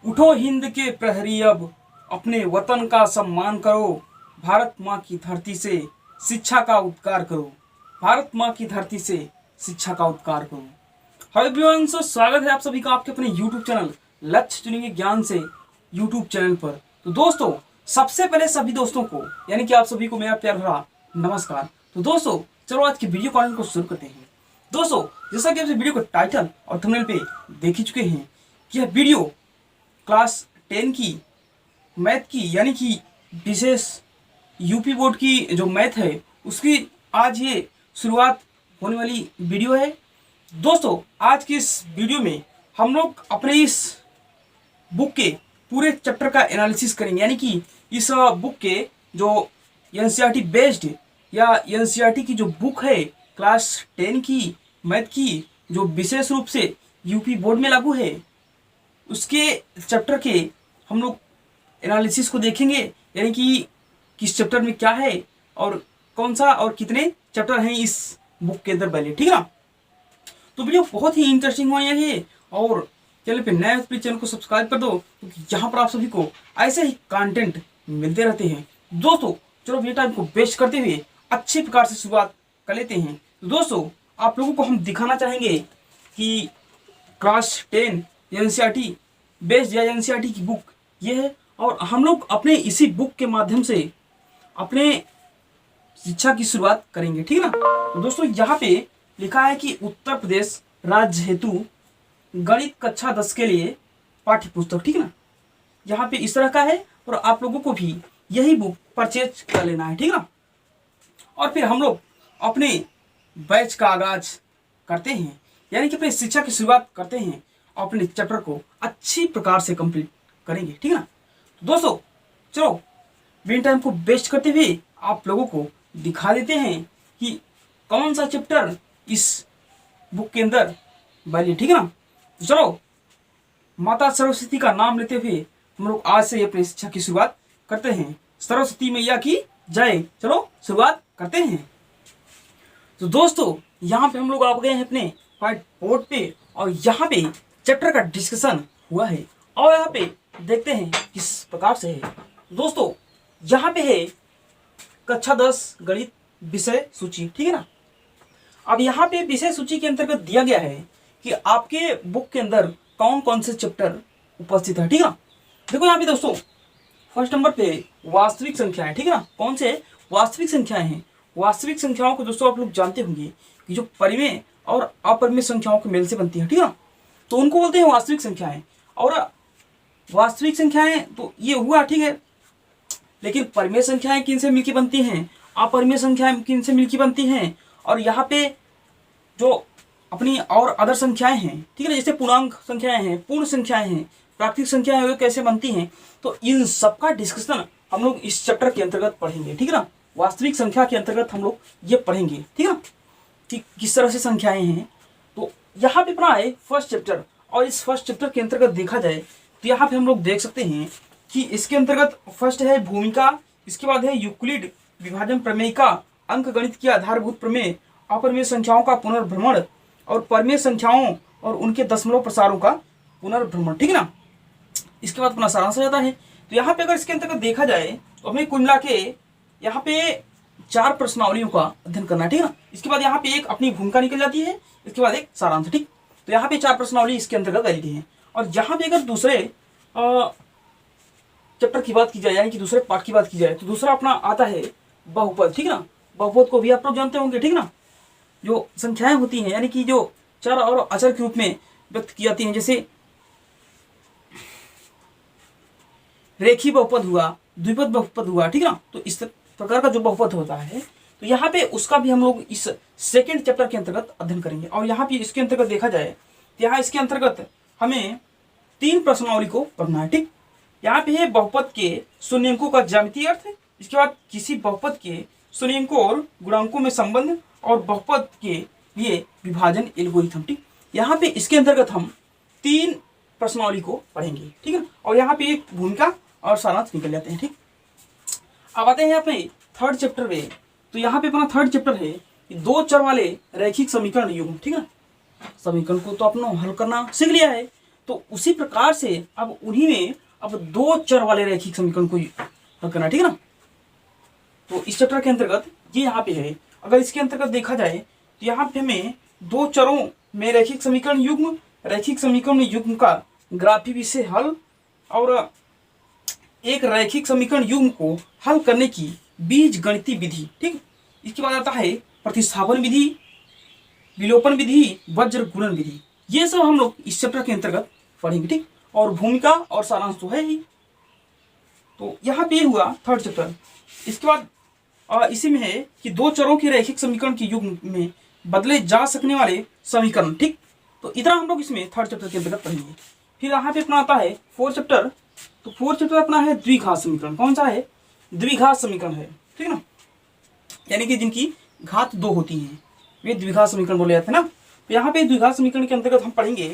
उठो हिंद के प्रहरी अब, अपने वतन का सम्मान करो। भारत माँ की धरती से शिक्षा का उद्गार करो। भारत माँ की धरती से शिक्षा का उद्गार करो। हेलो एवरीवन, सो स्वागत है आप सभी का आपके अपने YouTube चैनल लक्ष्य चुनेंगे ज्ञान से YouTube चैनल पर। तो दोस्तों, सबसे पहले सभी दोस्तों को यानी कि आप सभी को मेरा प्यार भरा नमस्कार। तो दोस्तों, चलो आज की वीडियो कॉन्टेंट को शुरू करते हैं। दोस्तों, जैसा कि आप वीडियो को टाइटल और थंबनेल पे देख ही चुके हैं कि यह वीडियो क्लास 10 की मैथ की यानी कि विशेष यूपी बोर्ड की जो मैथ है उसकी आज ये शुरुआत होने वाली वीडियो है। दोस्तों, आज की इस वीडियो में हम लोग अपने इस बुक के पूरे चैप्टर का एनालिसिस करेंगे, यानी कि इस बुक के जो एनसीईआरटी बेस्ड या एनसीईआरटी की जो बुक है क्लास 10 की मैथ की, जो विशेष रूप से यूपी बोर्ड में लागू है, उसके चैप्टर के हम लोग एनालिसिस को देखेंगे, यानी कि किस चैप्टर में क्या है और कौन सा और कितने चैप्टर हैं इस बुक के अंदर पहले, ठीक है ना। तो वीडियो बहुत ही इंटरेस्टिंग होने वाली है और चैनल पे नए प्लीज चैनल को सब्सक्राइब कर दो, क्योंकि यहाँ पर आप सभी को ऐसे ही कंटेंट मिलते रहते हैं। दोस्तों, चलो वीडियो टाइम को वेस्ट करते हुए अच्छी प्रकार से शुरुआत कर लेते हैं। तो दोस्तों, आप लोगों को हम दिखाना चाहेंगे कि क्लास 10 एनसीईआरटी बेस्ड या एनसीईआरटी की बुक ये है, और हम लोग अपने इसी बुक के माध्यम से अपने शिक्षा की शुरुआत करेंगे, ठीक है ना। तो दोस्तों, यहाँ पे लिखा है कि उत्तर प्रदेश राज्य हेतु गणित कक्षा 10 के लिए पाठ्य पुस्तक, ठीक है ना। यहाँ पे इस तरह का है और आप लोगों को भी यही बुक परचेज कर लेना है, ठीक है ना। और फिर हम लोग अपने बैच का आगाज करते हैं, यानी कि अपनी शिक्षा की शुरुआत करते हैं और अपने चैप्टर को अच्छी प्रकार से कंप्लीट करेंगे, ठीक है ना। तो दोस्तों, चलो बिन टाइम को वेस्ट करते हुए आप लोगों को दिखा देते हैं कि कौन सा चैप्टर इस बुक के अंदर वाली, ठीक है ना। तो चलो, माता सरस्वती का नाम लेते हुए हम लोग आज से अपनी शिक्षा की शुरुआत करते हैं। सरस्वती मैया की जय। चलो शुरुआत करते हैं। तो दोस्तों, यहाँ पे हम लोग आ गए हैं अपने व्हाइट बोर्ड पे और यहाँ पे चैप्टर का डिस्कशन हुआ है और यहाँ पे देखते हैं किस प्रकार से है। दोस्तों, यहाँ पे है कक्षा 10 गणित विषय सूची, ठीक है ना। अब यहाँ पे विषय सूची के अंतर्गत दिया गया है कि आपके बुक के अंदर कौन कौन से चैप्टर उपस्थित है, ठीक है ना। देखो यहाँ पे दोस्तों, फर्स्ट नंबर पे वास्तविक संख्याएं, ठीक है ना। कौन से वास्तविक संख्याएं हैं? वास्तविक संख्याओं को दोस्तों आप लोग जानते होंगे कि जो परिमेय और अपरिमेय संख्याओं के मेल से बनती है, ठीक है ना, तो उनको बोलते हैं वास्तविक संख्याएं। और वास्तविक संख्याएं तो ये हुआ, ठीक है, लेकिन परिमेय संख्याएं किन से मिलकर बनती हैं, अपरिमेय संख्याएं किन से मिलकर बनती हैं, और यहाँ पे जो अपनी और अदर संख्याएं हैं, ठीक है ना, जैसे पूर्णांक संख्याएं हैं, पूर्ण संख्याएं हैं, प्राकृतिक संख्याएं वो कैसे बनती हैं, तो इन सबका डिस्कशन हम लोग इस चैप्टर के अंतर्गत पढ़ेंगे, ठीक है ना। वास्तविक संख्या के अंतर्गत हम लोग ये पढ़ेंगे, ठीक है ना, कि किस तरह से संख्याएं हैं। तो यहाँ पे अपना है फर्स्ट चैप्टर, और इस फर्स्ट चैप्टर के अंतर्गत देखा जाए तो यहाँ पे हम लोग देख सकते हैं कि इसके अंतर्गत फर्स्ट है भूमिका, इसके बाद है यूक्लिड विभाजन प्रमेय का अंक गणित की आधारभूत प्रमेय, अपरिमेय संख्याओं का पुनर्भ्रमण और परिमेय संख्याओं और उनके दशमलव प्रसारों का पुनर्भ्रमण, ठीक है ना। इसके बाद अपना सारांश आ जाता है। तो यहाँ पे अगर इसके अंतर्गत देखा जाए तो हमें कुल मिला के यहाँ पे 4 प्रश्नावलियों का अध्ययन करना है, ठीक है ना। इसके बाद यहाँ पे एक अपनी भूमिका निकल जाती है, इसके बाद एक सारांश, ठीक। तो यहाँ पे 4 प्रश्नावली इसके अंतर्गत डाली गई है। और यहाँ पे अगर दूसरे चैप्टर की बात की जाए, यानी कि दूसरे पार्ट की बात की जाए, तो दूसरा अपना आता है बहुपद, ठीक है ना। बहुपद को भी आप लोग जानते होंगे, ठीक है ना। जो संख्याएं होती हैं, यानी कि जो चर और अचर के रूप में व्यक्त की जाती हैं, जैसे रेखीय बहुपद हुआ, द्विपद बहुपद हुआ, ठीक है ना। तो इस प्रकार का जो बहुपद होता है, तो यहाँ पे उसका भी हम लोग इस सेकंड चैप्टर के अंतर्गत अध्ययन करेंगे। और यहाँ पे इसके अंतर्गत देखा जाए तो यहाँ इसके अंतर्गत हमें 3 प्रश्नावली को पढ़ना है, ठीक। यहाँ पे है बहुपद के शून्यंकों का ज्यामितीय अर्थ, इसके बाद किसी बहुपद के शून्यंकों और गुणांकों में संबंध, और बहुपद के लिए विभाजन एल्गोरिथम, ठीक। यहाँ पे इसके अंतर्गत हम 3 प्रश्नावली को पढ़ेंगे, ठीक है। और यहाँ पे एक भूमिका और सारांश निकल जाते हैं, ठीक। अब आते हैं अपने थर्ड चैप्टर में। तो यहाँ पे अपना थर्ड चैप्टर है 2 चर वाले रैखिक समीकरण युग्म, ठीक है। समीकरण को तो अपना हल करना सीख लिया है, तो उसी प्रकार से अब उन्हीं में अब दो चर वाले रैखिक समीकरण को हल करना, ठीक है ना। तो इस चैप्टर के अंतर्गत ये यहाँ पे है। अगर इसके अंतर्गत देखा जाए तो यहाँ पे हमें दो चरों में रैखिक समीकरण युग्म का ग्राफी विषय हल और एक रैखिक समीकरण युग्म को हल करने की बीज गणितीय विधि, ठीक। इसके बाद आता है प्रतिस्थापन विधि, विलोपन विधि, वज्र गुणन विधि। ये सब हम लोग इस चैप्टर के अंतर्गत पढ़ेंगे, ठीक। और भूमिका और सारांश तो है ही। तो यहाँ पे हुआ थर्ड चैप्टर। इसके बाद इसी में है कि दो चरों के रैखिक समीकरण के युग्म में बदले जा सकने वाले समीकरण, ठीक। तो इतना हम लोग इसमें थर्ड चैप्टर के अंतर्गत पढ़ेंगे। फिर यहाँ पे अपना आता है फोर्थ चैप्टर। तो फोर्थ चैप्टर अपना है द्विघात समीकरण। कौन सा है? द्विघात समीकरण है, ठीक है ना, यानी कि जिनकी घात दो होती हैं वे द्विघात समीकरण बोले जाते हैं ना। तो यहाँ पे द्विघात समीकरण के अंतर्गत हम पढ़ेंगे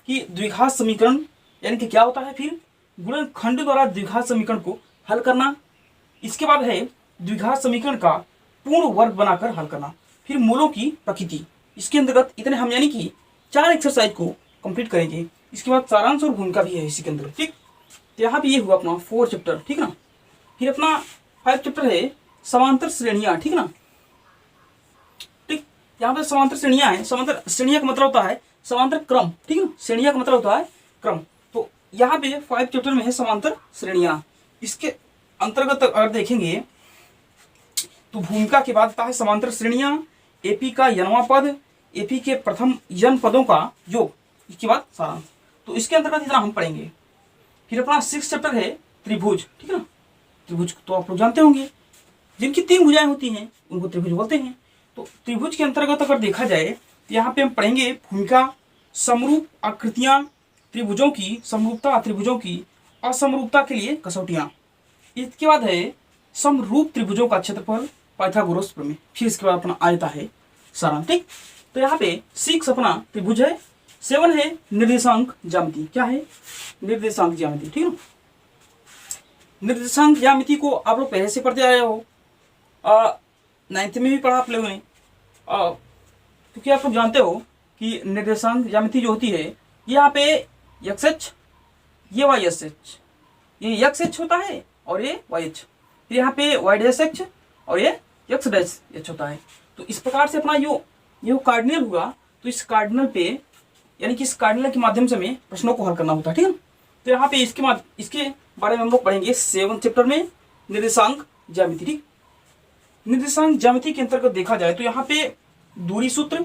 कि द्विघात समीकरण यानी कि क्या होता है, फिर गुणनखंड द्वारा द्विघात समीकरण को हल करना। इसके बाद है द्विघात समीकरण का पूर्ण वर्ग बनाकर हल करना। फिर मूलों की प्रकृति। इसके अंतर्गत इतने हम यानी कि 4 एक्सरसाइज को कंप्लीट करेंगे। इसके बाद सारांश और भूमिका भी है इसी के अंदर, ठीक। तो यहाँ पे ये हुआ अपना 4 चैप्टर, ठीक ना। फिर अपना 5 चैप्टर है समांतर श्रेणियां, ठीक ना, ठीक। यहाँ पे समांतर श्रेणियां हैं। समांतर श्रेणियां का मतलब होता है समांतर क्रम, ठीक ना। श्रेणियां का मतलब होता है क्रम। तो यहाँ पे 5 चैप्टर में है समांतर श्रेणियां। इसके अंतर्गत अगर देखेंगे तो भूमिका के बाद आता है समांतर श्रेणियां, एपी का यनवा पद, एपी के प्रथम यन पदों का योग, इसके बाद सारांश। तो इसके अंतर्गत इतना हम पढ़ेंगे। फिर अपना 6 चैप्टर है त्रिभुज, ठीक है ना। त्रिभुज तो आप लोग जानते होंगे, जिनकी 3 भुजाएं होती हैं उनको त्रिभुज बोलते हैं। तो त्रिभुज के अंतर्गत अगर देखा जाए तो यहाँ पे हम पढ़ेंगे भूमिका, समरूप आकृतियां, त्रिभुजों की समरूपता, त्रिभुजों की असमरूपता के लिए कसौटियां। इसके बाद है समरूप त्रिभुजों का क्षेत्रफल, पाइथागोरस प्रमेय। फिर इसके बाद अपना आयता है सारांश, ठीक। तो यहाँ पे 6 अपना त्रिभुज है, 7 है निर्देशांक ज्यामिति। क्या है? निर्देशांक ज्यामिति, ठीक है। निर्देशांक ज्यामिति को आप लोग पहले से पढ़ते आए हो, 9th में भी पढ़ा आप लोगों ने, क्योंकि आप लोग जानते हो कि निर्देशांक ज्यामिति जो होती है यहाँ पे एक्स एच, ये वाई एस एच, ये एक्स एच होता है और ये वाई एच, फिर यहाँ पे वाई डैश एच और ये एक्स डैश एच होता है। तो इस प्रकार से अपना ये कार्डिनल हुआ। तो इस कार्डिनल पे यानी कि इस कार्डिनल के माध्यम से हमें प्रश्नों को हल करना होता है, ठीक है। तो यहाँ पे इसके बारे में हम लोग पढ़ेंगे 7 चैप्टर में निर्देशांक ज्यामिति, ठीक। निर्देशांक ज्यामिति के अंतर्गत देखा जाए तो यहाँ पे दूरी सूत्र,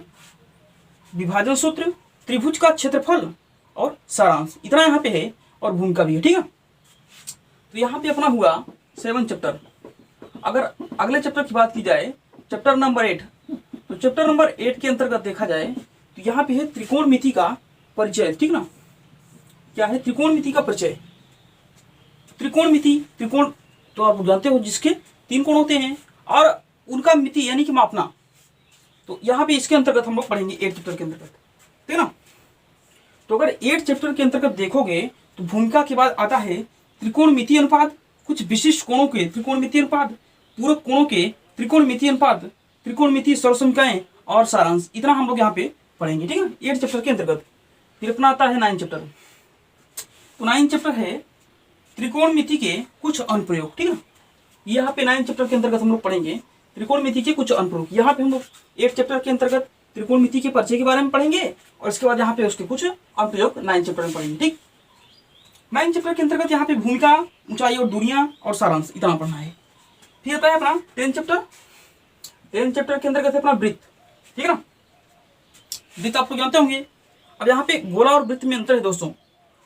विभाजन सूत्र, त्रिभुज का क्षेत्रफल और सारांश, इतना यहाँ पे है और भूमिका भी है, ठीक है। तो यहाँ पे अपना हुआ 7 चैप्टर। अगर अगले चैप्टर की बात की जाए, चैप्टर नंबर 8, तो चैप्टर नंबर 8 के अंतर्गत देखा जाए तो यहाँ पे है त्रिकोणमिति का परिचय, ठीक ना। क्या है? त्रिकोणमिति का परिचय। त्रिकोण तो आप जानते हो जिसके 3 कोण होते हैं और उनका मिति यानी कि मापना। तो यहाँ पे इसके अंतर्गत हम लोग पढ़ेंगे 8 चैप्टर के अंतर्गत, ठीक है ना। तो अगर 8 चैप्टर के अंतर्गत देखोगे तो भूमिका के बाद आता है त्रिकोणमिति अनुपात, कुछ विशिष्ट कोणों के त्रिकोणमिति अनुपात, पूरक कोणों के त्रिकोणमिति अनुपात, त्रिकोणमिति सर्वसमीकरण और सारांश, इतना हम लोग यहाँ पे पढ़ेंगे, ठीक है, 8 चैप्टर के अंतर्गत। फिर अपना आता है 9 चैप्टर। तो 9 चैप्टर है त्रिकोणमिति के कुछ अनुप्रयोग, ठीक है। यहाँ पे 9 चैप्टर के अंतर्गत हम लोग पढ़ेंगे त्रिकोणमिति के कुछ अनुप्रयोग। यहाँ पे हम लोग 8 चैप्टर के अंतर्गत त्रिकोणमिति के परिचय के बारे में पढ़ेंगे और इसके बाद यहाँ पे उसके कुछ अनुप्रयोग 9 चैप्टर में पढ़ेंगे, ठीक। 9 चैप्टर के अंतर्गत यहाँ पे भूमिका, ऊंचाई और दूरियां और सारांश, इतना पढ़ना है। फिर आता है अपना 10 चैप्टर। 10 चैप्टर के अंतर्गत है अपना वृत्त, ठीक है ना। वृत्त आप लोग जानते होंगे। अब यहाँ पे गोला और वृत्त में अंतर है दोस्तों।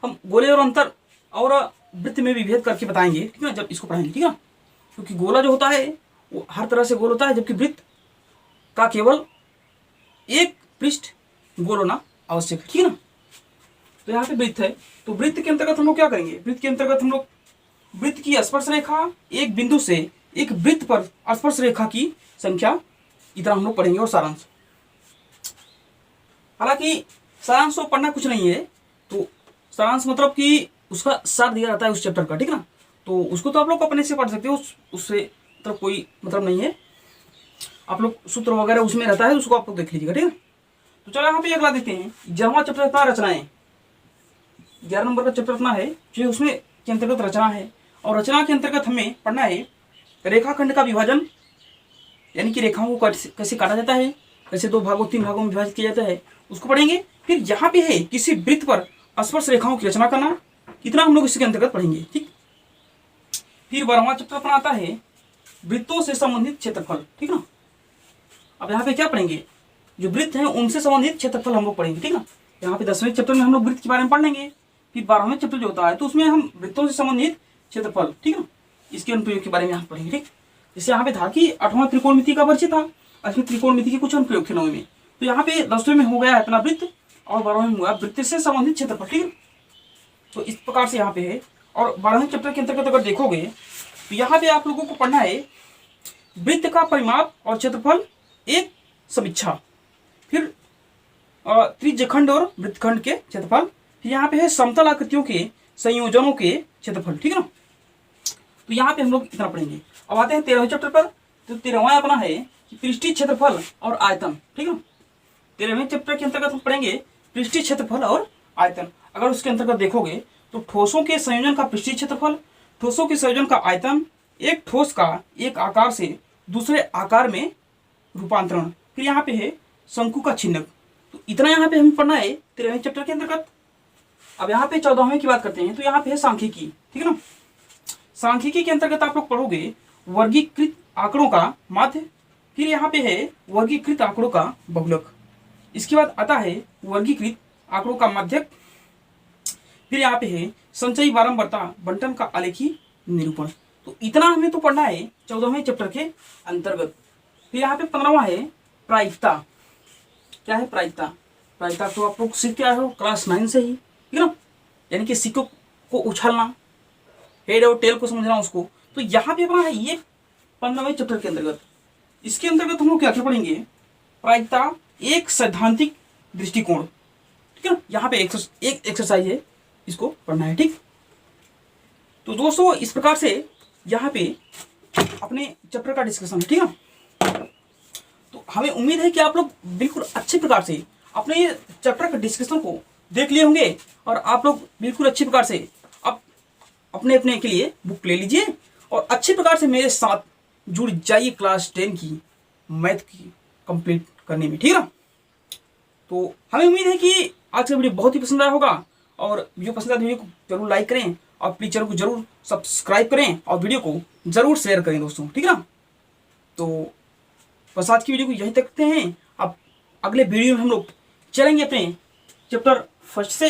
हम गोले और अंतर और वृत्त में भी भेद करके बताएंगे, ठीक है ना, जब इसको पढ़ाएंगे, ठीक है। क्योंकि गोला जो होता है वो हर तरह से गोल होता है, जबकि वृत्त का केवल एक पृष्ठ गोल होना आवश्यक है, ठीक है ना। तो यहाँ पे वृत्त है। तो वृत्त के अंतर्गत हम लोग क्या करेंगे? वृत्त के अंतर्गत हम लोग वृत्त की स्पर्श रेखा, एक बिंदु से एक वृत्त पर स्पर्श रेखा की संख्या, इतना हम लोग पढ़ेंगे और सारांश। हालांकि सारांश तो पढ़ना कुछ नहीं है, तो सारांश मतलब कि उसका सार दिया जाता है उस चैप्टर का, ठीक है ना। तो उसको तो आप लोग अपने से पढ़ सकते हो, उससे मतलब कोई मतलब नहीं है। आप लोग सूत्र वगैरह उसमें रहता है, उसको आप लोग देख लीजिएगा, ठीक है। तो चलो यहाँ पे अगला देखते हैं 11वां चैप्टर था रचनाएं। 11 नंबर का चैप्टर अपना है जो उसमें के अंतर्गत रचना है, और रचना के अंतर्गत हमें पढ़ना है रेखाखंड का विभाजन, यानी कि रेखाओं को कैसे काटा जाता है, कैसे 2 भागों 3 भागों में विभाजित किया जाता है, उसको पढ़ेंगे। फिर यहाँ पे है किसी वृत्त पर स्पर्श रेखाओं की रचना करना, कितना हम लोग इसके अंतर्गत पढ़ेंगे। ठीक, फिर 12वां चैप्टर अपना आता है वृत्तों से संबंधित क्षेत्रफल। ठीक ना, अब यहाँ पे क्या पढ़ेंगे, जो वृत्त हैं उनसे संबंधित क्षेत्रफल हम लोग पढ़ेंगे। ठीक ना, यहाँ पे 10वें चैप्टर में हम लोग वृत्त के बारे में पढ़ लेंगे। फिर 12वें चैप्टर जो होता है तो उसमें हम वृत्तों से संबंधित क्षेत्रफल, ठीक ना, इसके अनुप्रयोग के बारे में यहाँ पढ़ेंगे। ठीक, जैसे यहाँ पे था कि 8वां त्रिकोणमिति का परिचय था, इसमें त्रिकोणमिति के कुछ अनुप्रयोग थे 9वें में, तो यहाँ पे 10वें में हो गया है अपना वृत्त, और 12वें में हुआ वृत्त से संबंधित क्षेत्रफल। ठीक है, तो इस प्रकार से यहाँ पे है। और 12वें चैप्टर के अंतर्गत अगर देखोगे तो यहाँ पे आप लोगों को पढ़ना है वृत्त का परिमाप और क्षेत्रफल, एक समीक्षा, फिर त्रिज्यखंड और वृत्तखंड के क्षेत्रफल, फिर यहाँ पे है समतल आकृतियों के संयोजनों के क्षेत्रफल। ठीक है ना, तो यहाँ पे हम लोग इतना पढ़ेंगे। अब आते हैं 13वें चैप्टर पर, तो 13वां अपना है कि पृष्ठीय क्षेत्रफल और आयतन। ठीक है ना, 13वें चैप्टर के अंतर्गत हम पढ़ेंगे पृष्ठीय क्षेत्रफल और आयतन। अगर उसके अंतर्गत देखोगे तो ठोसों के संयोजन का पृष्ठीय क्षेत्रफल, ठोसों के संयोजन का आयतन, एक ठोस का एक आकार से दूसरे आकार में रूपांतरण, फिर यहाँ पे है शंकु का छिन्नक। तो इतना यहाँ पे हमें पढ़ना है 13वें चैप्टर के अंतर्गत। अब यहाँ पे 14वें की बात करते हैं, तो यहाँ पे है सांख्यिकी। ठीक है ना, सांख्यिकी के अंतर्गत आप लोग पढ़ोगे वर्गीकृत आंकड़ों का माध्य, फिर यहाँ पे है वर्गीकृत आंकड़ों का बहुलक, इसके बाद आता है वर्गीकृत आंकड़ों का माध्यक, फिर यहाँ पे है संचयी बारंबारता बंटन का आलेखी निरूपण। तो इतना हमें तो पढ़ना है 14वें चैप्टर के अंतर्गत। फिर यहाँ पे 15वां है प्रायिकता। क्या है प्रायिकता? प्रायिकता तो आप लोग सीख के आए हो क्लास 9 से ही, ठीक है ना, यानी कि सिक्कों को उछालना, हेड और टेल को समझना उसको। तो यहाँ पे अपना है ये 15वें चैप्टर के अंतर्गत। इसके अंतर्गत हम लोग क्या क्या पढ़ेंगे, प्रायिकता एक सैद्धांतिक दृष्टिकोण। ठीक है ना, यहाँ पे एक एक्सरसाइज है, इसको पढ़ना है। ठीक, तो दोस्तों इस प्रकार से यहाँ पे अपने चैप्टर का डिस्कशन है। ठीक है, तो हमें उम्मीद है कि आप लोग बिल्कुल अच्छे प्रकार से अपने ये चैप्टर का डिस्कशन को देख लिए होंगे, और आप लोग बिल्कुल अच्छी प्रकार से अब अपने अपने के लिए बुक ले लीजिए और अच्छे प्रकार से मेरे साथ जुड़ जाइए क्लास 10 की मैथ की कंप्लीट करने में। ठीक है ना, तो हमें उम्मीद है कि आज का वीडियो बहुत ही पसंद आया होगा, और वीडियो पसंद आया तो वीडियो को जरूर लाइक करें, और प्लीज चैनल को जरूर सब्सक्राइब करें, और वीडियो को जरूर शेयर करें दोस्तों। ठीक है ना, तो बस आज की वीडियो को यहीं तक रखते हैं। अब अगले वीडियो में हम लोग चलेंगे अपने चैप्टर 1 से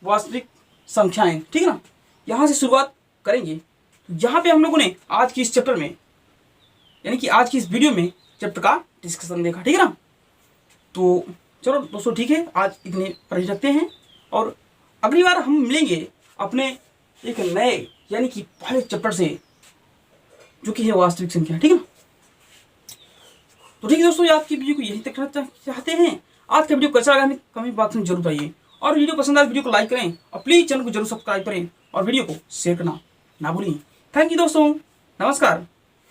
वास्तविक संख्याएं। ठीक है ना, यहाँ से शुरुआत करेंगे। तो यहाँ पे हम लोगों ने आज की इस चैप्टर में, यानी कि आज की इस वीडियो में चैप्टर का डिस्कशन देखा। ठीक है ना, तो चलो दोस्तों ठीक है, आज इतने पर ही रखते हैं, और अगली बार हम मिलेंगे अपने एक नए यानी कि पहले चैप्टर से, जो कि है वास्तविक संख्या। ठीक है ना, तो ठीक है दोस्तों, आज की वीडियो को यहीं तक रखना चाहते हैं। आज का वीडियो कैसा लगा हमें कमेंट बॉक्स में जरूर बताइए, और वीडियो पसंद आए वीडियो को लाइक करें, और प्लीज चैनल को जरूर सब्सक्राइब करें, और वीडियो को शेयर करना ना भूलें। थैंक यू दोस्तों, नमस्कार।